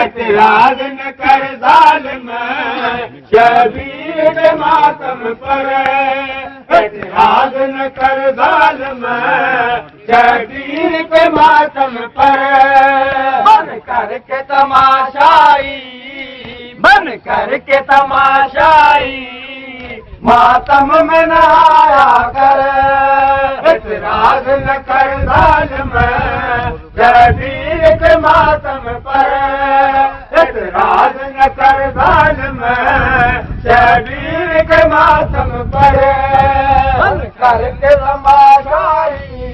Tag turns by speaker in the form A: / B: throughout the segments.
A: اعتراض نہ کر ظالم شبیر کے ماتم پر اعتراض نہ کر ظالم شبیر کے ماتم پر بن کر کے تماشائی بن کر کے تماشائی ماتم میں نہ آیا کر اعتراض نہ کر ظالم شبیر کے ماتم پر اعتراض نہ کر ظالم شبیر کے ماتم پر بن کر کے تماشائی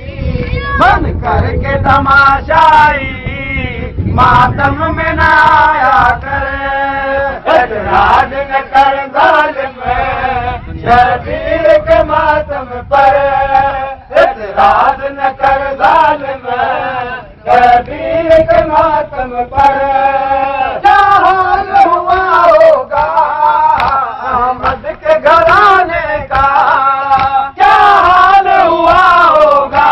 A: بن کر کے تماشائی ماتم میں نہ آیا کر اعتراض نہ کر ظالم شبیر کے ماتم پر اعتراض نہ کر ظالم شبیر کے ماتم پر کیا حال ہوا ہوگا احمد کے گھرانے کا کیا حال ہوا ہوگا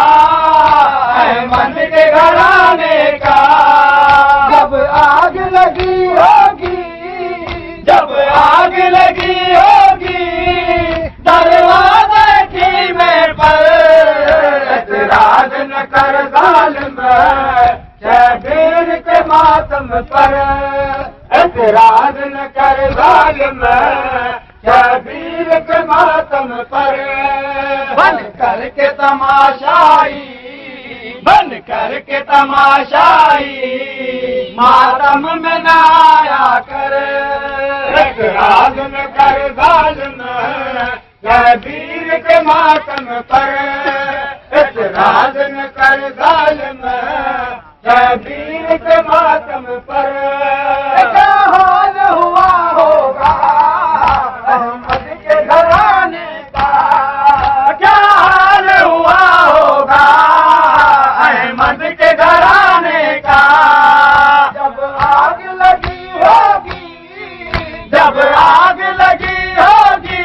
A: احمد کے گھرانے کا جب آگ لگی ہوگی جب آگ لگی ہوگی دروازے کی میں پر اعتراض نہ کر ظالم شبیر کے ماتم پر اعتراض نہ کر ظالم شبیر کے ماتم پر بن کر کے تماشائی بن کر کے تماشائی ماتم میں نہ آیا کر اعتراض نہ کر ظالم شبیر کے ماتم پر اعتراض نہ کر ظالم شبیر کے ماتم پر کیا حال ہوا ہوگا احمد کے گھرانے کا کیا حال ہوا ہوگا احمد کے گھرانے کا جب آگ لگی ہوگی جب آگ لگی ہوگی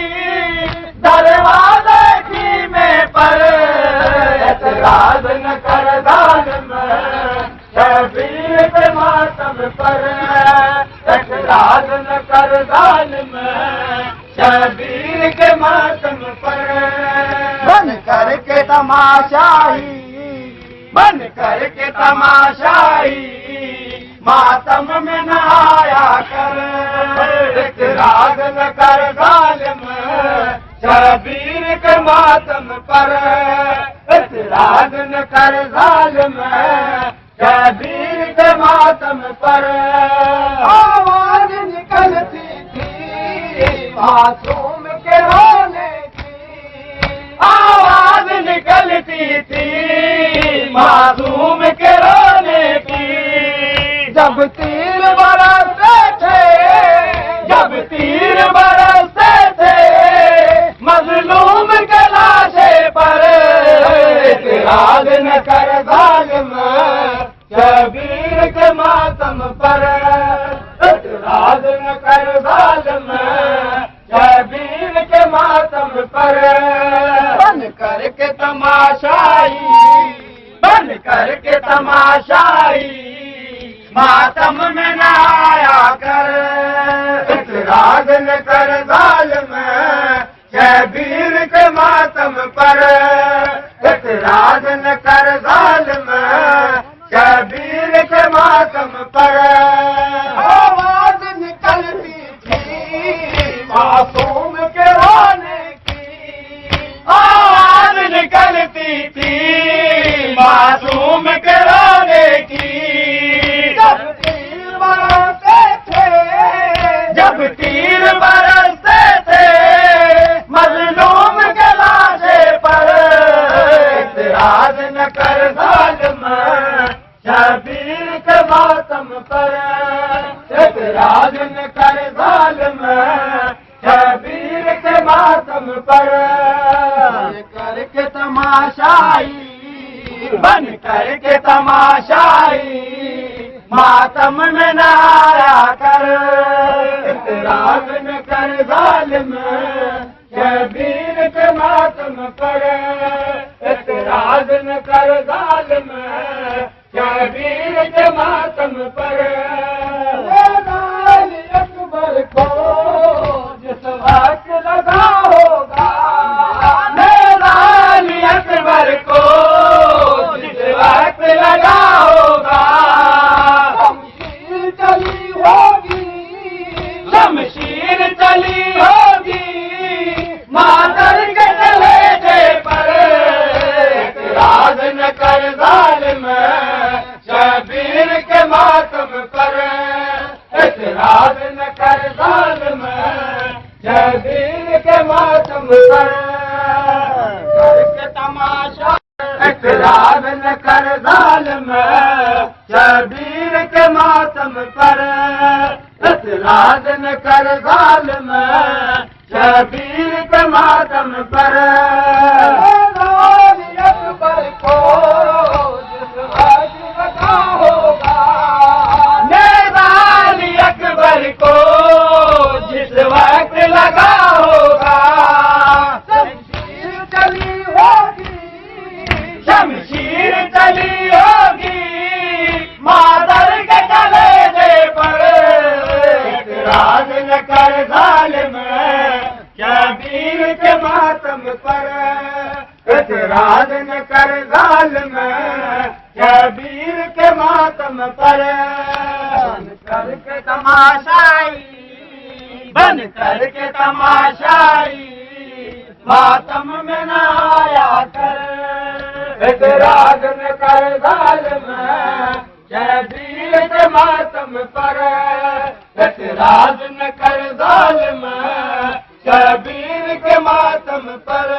A: دروازے کی میں پر اعتراض نہ کر ظالم شبیر کے ماتم پر اعتراض نہ کر ظالم شبیر کے ماتم پر بن کر کے تماشائی بن کر کے تماشائی ماتم میں نہ آیا کر اعتراض نہ کر ظالم شبیر کے ماتم پر اعتراض نہ کر ظالم شبیر کے ماتم پر آواز نکلتی تھی معصوم کے رونے کی آواز نکلتی تھی معصوم کے رونے کی جب تیر برستے تھے جب تیر برستے تھے مظلوم کے لاشے پر اعتراض نہ کر ظالم شبیر کے ماتم پر اعتراض نہ کر ظالم شبیر کے ماتم پر بن کر کے تماشائی بن کر کے تماشائی ماتم میں نہ آیا کر اعتراض نہ کر ظالم شبیر کے ماتم پر اعتراض نہ کر ظالم شبیر کے ماتم پر آواز نکلتی تھی معصوم کے رونے کی آواز نکلتی تھی معصوم کے رونے کی جب تیر برستے تھے جب تیر برستے تھے مظلوم کے لاشے پر اعتراض نہ کر ظالم شبیر کے ماتم پر اعتراض نہ کر ظالم شبیر کے ماتم پر کر کے تماشائی بن کر کے تماشائی ماتم میں نہ آیا کر اعتراض نہ کر ظالم شبیر کے ماتم پر اعتراض نہ کر ظالم شبیر کے ماتم پر کے ماتم پر اعتراض نہ کر ظالم شبیر کے ماتم پر کر کے تماشا اعتراض نہ کر ظالم شبیر کے ماتم پر اعتراض نہ کر ظالم شبیر کے ماتم پر اکبر کو جس وقت لگا ہوگا نیزان اکبر کو جس وقت لگا ہوگا شمشیر چلی ہوگی شمشیر چلی ہوگی مادر کے کلیجے پر اعتراض نہ کر ظالم شبیر کے ماتم پر اعتراض نہ کر ظالم شبیر کے ماتم پر بن کر کے تماشائی بن کر کے تماشائی ماتم میں نہ آیا کر اعتراض نہ کر ظالم شبیر کے ماتم پر اعتراض نہ کر ظالم شبیر کے ماتم پر